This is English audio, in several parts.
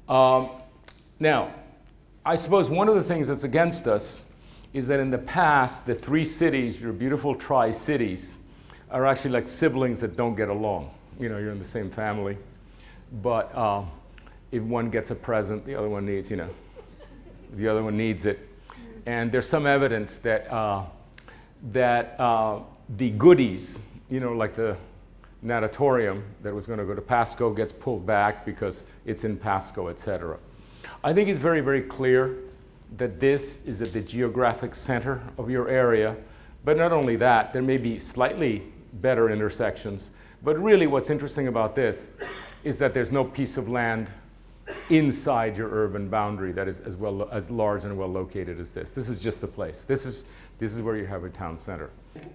Now, I suppose one of the things that's against us is that in the past, the three cities, your beautiful tri-cities, are actually like siblings that don't get along. You know, you're in the same family, but if one gets a present, the other one needs, you know, the other one needs it. And there's some evidence that, the goodies, you know, like the natatorium that was going to go to Pasco gets pulled back because it's in Pasco, etc. I think it's very, very clear that this is at the geographic center of your area. But not only that, there may be slightly better intersections. But really what's interesting about this is that there's no piece of land inside your urban boundary that is as large and well located as this. This is just the place. This is where you have a town center.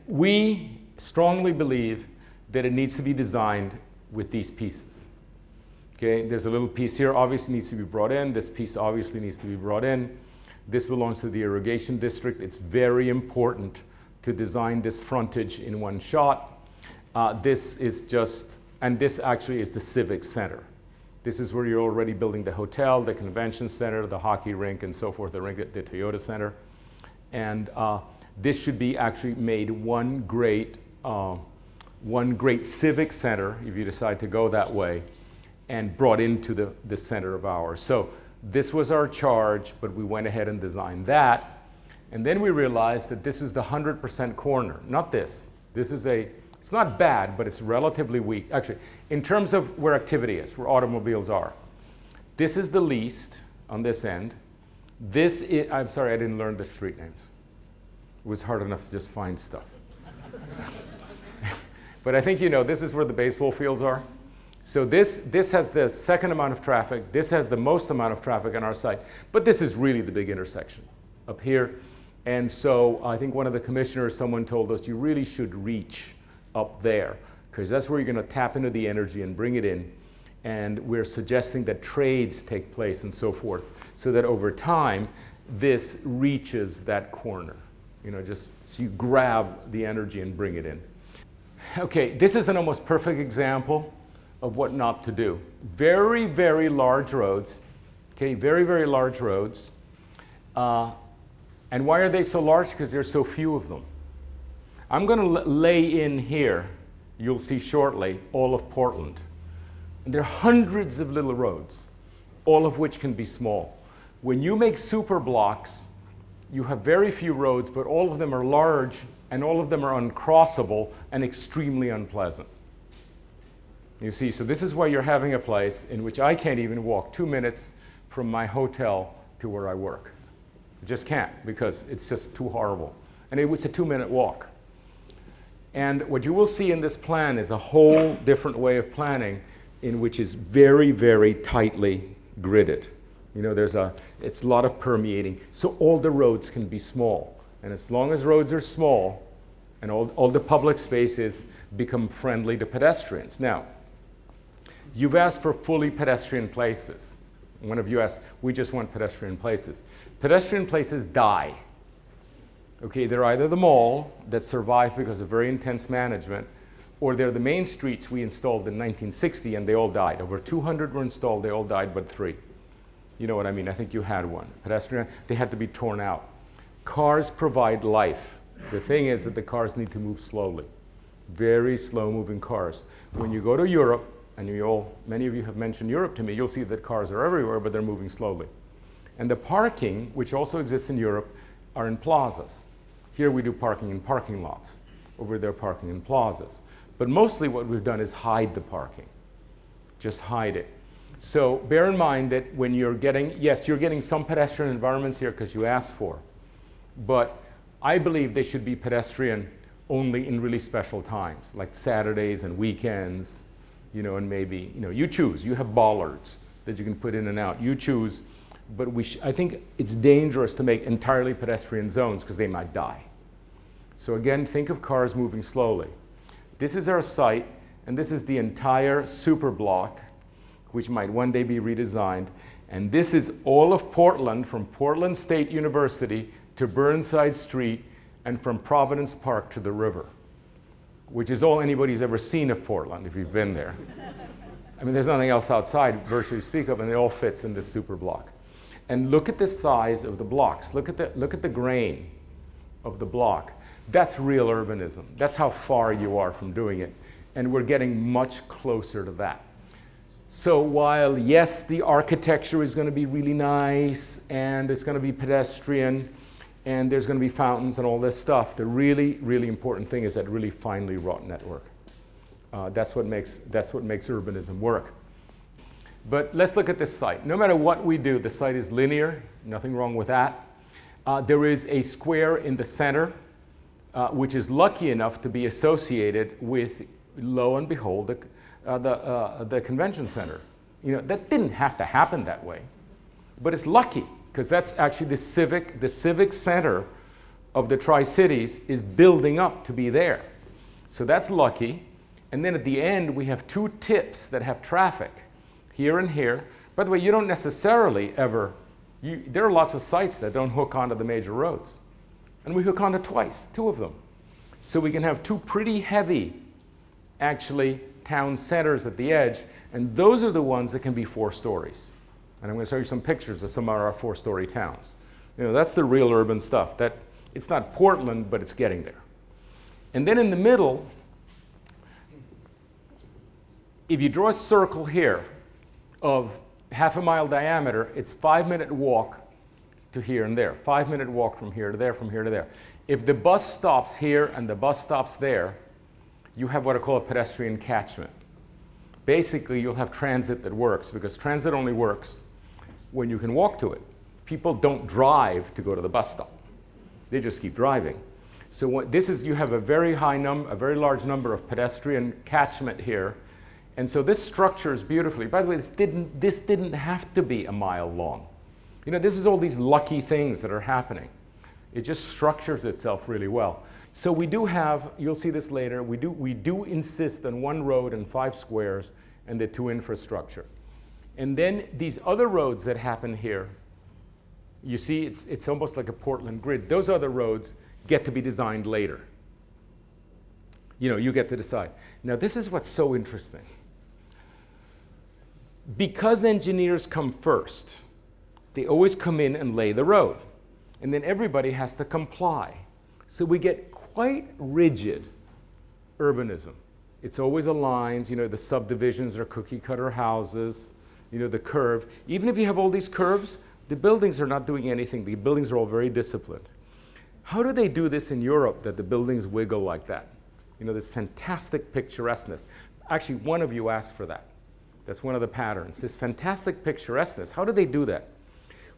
We strongly believe that it needs to be designed with these pieces. Okay, there's a little piece here obviously needs to be brought in. This piece obviously needs to be brought in. This belongs to the irrigation district. It's very important to design this frontage in one shot. This is just, and this actually is the civic center. This is where you're already building the hotel, the convention center, the hockey rink, and so forth, the Toyota Center. And this should be actually made one great civic center, if you decide to go that way, and brought into the center of ours. So this was our charge, but we went ahead and designed that. And then we realized that this is the 100% corner, not this. This is it's not bad, but it's relatively weak. Actually, in terms of where activity is, where automobiles are, this is the least on this end. This is, I'm sorry, I didn't learn the street names. It was hard enough to just find stuff. But I think you know, this is where the baseball fields are. So this has the second amount of traffic. This has the most amount of traffic on our site. But this is really the big intersection up here. And so I think one of the commissioners, someone told us, you really should reach up there, because that's where you're going to tap into the energy and bring it in. And we're suggesting that trades take place and so forth, so that over time, this reaches that corner. You know, just so you grab the energy and bring it in. Okay, this is an almost perfect example of what not to do. Very, very large roads. Okay, very, very large roads. And why are they so large? Because there's so few of them. I'm going to lay in here, you'll see shortly, all of Portland. And there are hundreds of little roads, all of which can be small. When you make super blocks, you have very few roads, but all of them are large, and all of them are uncrossable and extremely unpleasant. You see, so this is why you're having a place in which I can't even walk 2 minutes from my hotel to where I work. I just can't, because it's just too horrible. And it was a 2-minute walk. And what you will see in this plan is a whole different way of planning, in which is very, very tightly gridded. You know, it's a lot of permeating. So all the roads can be small. And as long as roads are small, and all the public spaces become friendly to pedestrians. Now, you've asked for fully pedestrian places. One of you asked, we just want pedestrian places. Pedestrian places die. Okay, they're either the mall that survived because of very intense management, or they're the main streets we installed in 1960 and they all died. Over 200 were installed, they all died but 3. You know what I mean? I think you had one. Pedestrian, they had to be torn out. Cars provide life. The thing is that the cars need to move slowly. Very slow moving cars. When you go to Europe, and many of you have mentioned Europe to me, you'll see that cars are everywhere, but they're moving slowly. And the parking, which also exists in Europe, are in plazas. Here we do parking in parking lots. Over there, parking in plazas. But mostly what we've done is hide the parking. Just hide it. So bear in mind that when you're getting, yes, you're getting some pedestrian environments here because you asked for. But I believe they should be pedestrian only in really special times, like Saturdays and weekends, you know, and maybe, you know, you choose. You have bollards that you can put in and out. You choose. But I think it's dangerous to make entirely pedestrian zones because they might die. So again, think of cars moving slowly. This is our site, and this is the entire super block, which might one day be redesigned. And this is all of Portland, from Portland State University to Burnside Street, and from Providence Park to the river, which is all anybody's ever seen of Portland, if you've been there. I mean, there's nothing else outside virtually to speak of, and it all fits in this super block. And look at the size of the blocks. Look at the grain of the block. That's real urbanism. That's how far you are from doing it. And we're getting much closer to that. So while, yes, the architecture is going to be really nice, and it's going to be pedestrian, and there's going to be fountains and all this stuff, the really, really important thing is that really finely wrought network. That's what makes urbanism work. But let's look at this site. No matter what we do, the site is linear. Nothing wrong with that. There is a square in the center, which is lucky enough to be associated with, lo and behold, the convention center. You know, that didn't have to happen that way, but it's lucky because that's actually the civic center of the Tri-Cities is building up to be there. So that's lucky. And then at the end, we have two tips that have traffic, here and here. By the way, you don't necessarily ever, there are lots of sites that don't hook onto the major roads. And we hook onto twice, two of them. So we can have two pretty heavy, actually, town centers at the edge, and those are the ones that can be 4 stories. And I'm going to show you some pictures of some of our 4-story towns. You know, that's the real urban stuff. It's not Portland, but it's getting there. And then in the middle, if you draw a circle here of half a mile diameter, it's 5-minute walk to here and there. 5-minute walk from here to there, from here to there. If the bus stops here and the bus stops there, you have what I call a pedestrian catchment. Basically, you'll have transit that works, because transit only works when you can walk to it. People don't drive to go to the bus stop. They just keep driving. So what this is, you have a very large number of pedestrian catchment here. And so this structures beautifully. By the way, this didn't have to be a mile long. You know, this is all these lucky things that are happening. It just structures itself really well. So we do have, you'll see this later, we do insist on 1 road and 5 squares and the 2 infrastructure. And then these other roads that happen here, you see it's almost like a Portland grid. Those other roads get to be designed later. You know, you get to decide. Now this is what's so interesting. Because engineers come first, they always come in and lay the road. And then everybody has to comply. So we get quite rigid urbanism. It's always aligned, you know, the subdivisions are cookie cutter houses, you know, the curve. Even if you have all these curves, the buildings are not doing anything. The buildings are all very disciplined. How do they do this in Europe, that the buildings wiggle like that? You know, this fantastic picturesqueness. Actually, one of you asked for that. That's one of the patterns, this fantastic picturesqueness. How do they do that?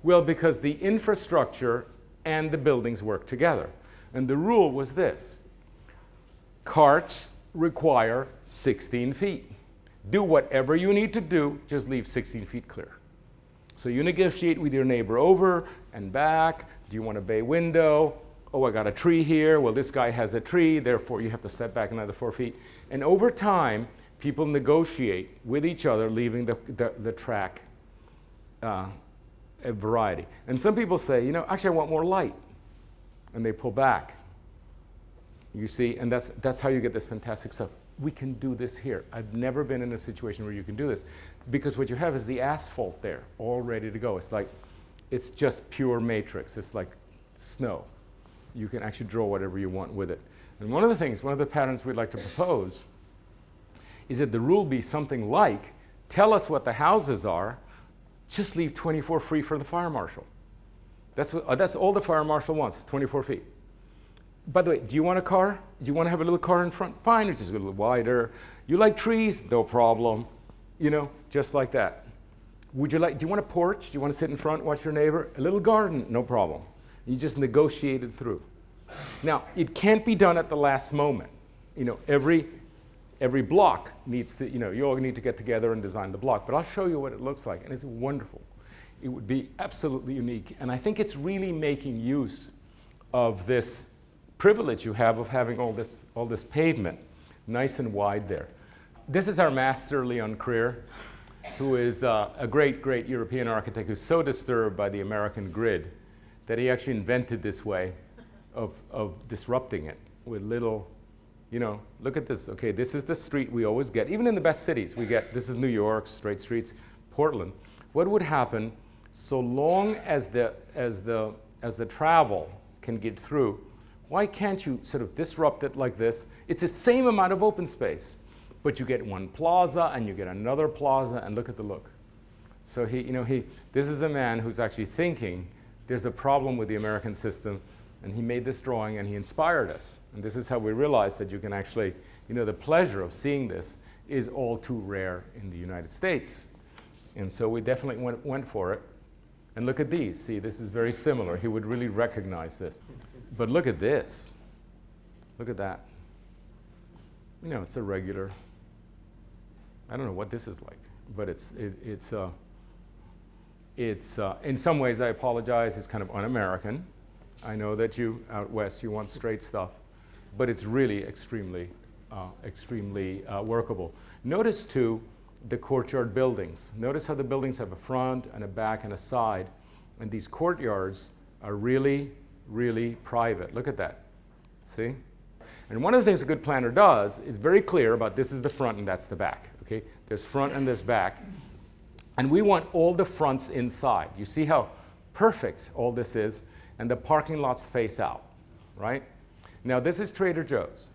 Well, because the infrastructure and the buildings work together. And the rule was this: carts require 16 feet. Do whatever you need to do, just leave 16 feet clear. So you negotiate with your neighbor over and back. Do you want a bay window? Oh, I got a tree here. Well, this guy has a tree, therefore you have to set back another 4 feet. And over time, people negotiate with each other, leaving the track a variety. And some people say, you know, actually I want more light. And they pull back. You see, and that's how you get this fantastic stuff. We can do this here. I've never been in a situation where you can do this, because what you have is the asphalt there, all ready to go. It's like, it's just pure matrix. It's like snow. You can actually draw whatever you want with it. And one of the patterns we'd like to propose is that the rule be something like, tell us what the houses are, just leave 24 free for the fire marshal. That's all the fire marshal wants, 24 feet. By the way, do you want a car? Do you want to have a little car in front? Fine, it's just a little wider. You like trees? No problem. You know, just like that. Do you want a porch? Do you want to sit in front, watch your neighbor? A little garden? No problem. You just negotiate it through. Now, it can't be done at the last moment. You know, every block needs to, you know, you all need to get together and design the block. But I'll show you what it looks like, and it's wonderful. It would be absolutely unique. And I think it's really making use of this privilege you have of having all this pavement, nice and wide there. This is our master, Leon Creer, who is a great, great European architect who's so disturbed by the American grid that he actually invented this way of disrupting it with little You know, look at this. Okay, this is the street we always get. Even in the best cities, we get, this is New York, straight streets, Portland. What would happen, so long as the travel can get through, why can't you sort of disrupt it like this? It's the same amount of open space, but you get one plaza and you get another plaza, and look at the look. So this is a man who's actually thinking there's a problem with the American system, and he made this drawing and he inspired us. And this is how we realized that you can actually, the pleasure of seeing this is all too rare in the United States. And so we definitely went for it. And look at these. See, this is very similar. He would really recognize this. But look at this. Look at that. It's a regular, I don't know what this is like, but it's in some ways, I apologize, it's kind of un-American. I know that you, out west, you want straight stuff, but it's really extremely workable. Notice, too, the courtyard buildings. Notice how the buildings have a front and a back and a side, and these courtyards are really, really private. Look at that. See? And one of the things a good planner does is very clear about this is the front and that's the back. Okay? There's front and there's back. And we want all the fronts inside. You see how perfect all this is? And the parking lots face out, right? Now, this is Trader Joe's.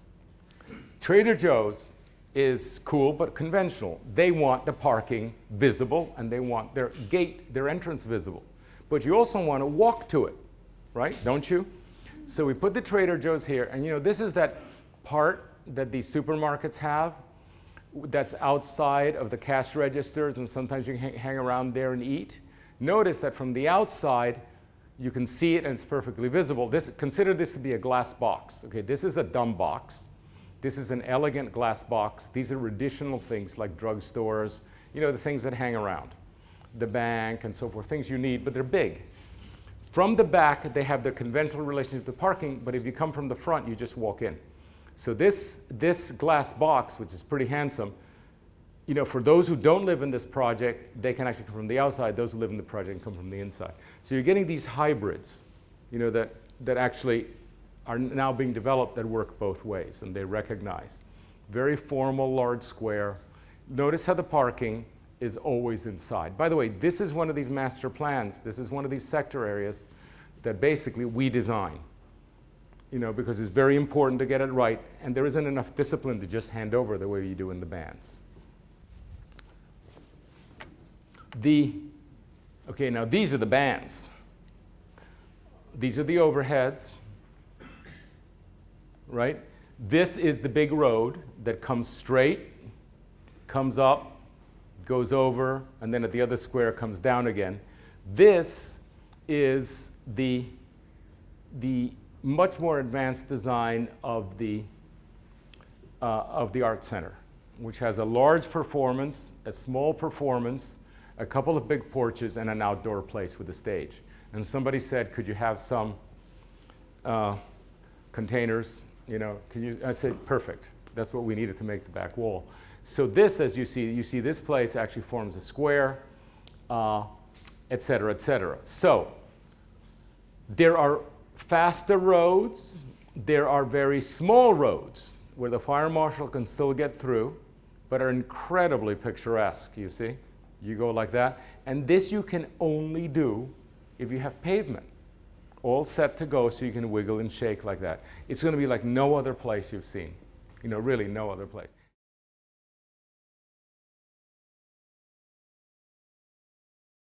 Trader Joe's is cool but conventional. They want the parking visible, and they want their gate, their entrance visible. But you also want to walk to it, right? Don't you? So we put the Trader Joe's here, and this is that part that these supermarkets have that's outside of the cash registers, and sometimes you can hang around there and eat. Notice that from the outside, you can see it and it's perfectly visible. Consider this to be a glass box. Okay, this is a dumb box. This is an elegant glass box. These are additional things like drugstores, the things that hang around, the bank and so forth, things you need, but they're big. From the back, they have their conventional relationship to parking, but if you come from the front, you just walk in. So this glass box, which is pretty handsome, for those who don't live in this project, they can actually come from the outside. Those who live in the project can come from the inside. So you're getting these hybrids, that actually are now being developed that work both ways, and they recognize. Very formal, large square. Notice how the parking is always inside. By the way, this is one of these master plans. This is one of these sector areas that basically we design, because it's very important to get it right, and there isn't enough discipline to just hand over the way you do in the bands. Okay, now these are the bands. These are the overheads, right? This is the big road that comes straight, comes up, goes over, and then at the other square comes down again. This is the much more advanced design of the art center, which has a large performance, a small performance, a couple of big porches, and an outdoor place with a stage. And somebody said, could you have some containers? I said, perfect. That's what we needed to make the back wall. So this, as you see this place actually forms a square, et cetera, et cetera. So there are faster roads. There are very small roads where the fire marshal can still get through, but are incredibly picturesque, you see? You go like that. And this you can only do if you have pavement, all set to go so you can wiggle and shake like that. It's going to be like no other place you've seen. Really no other place.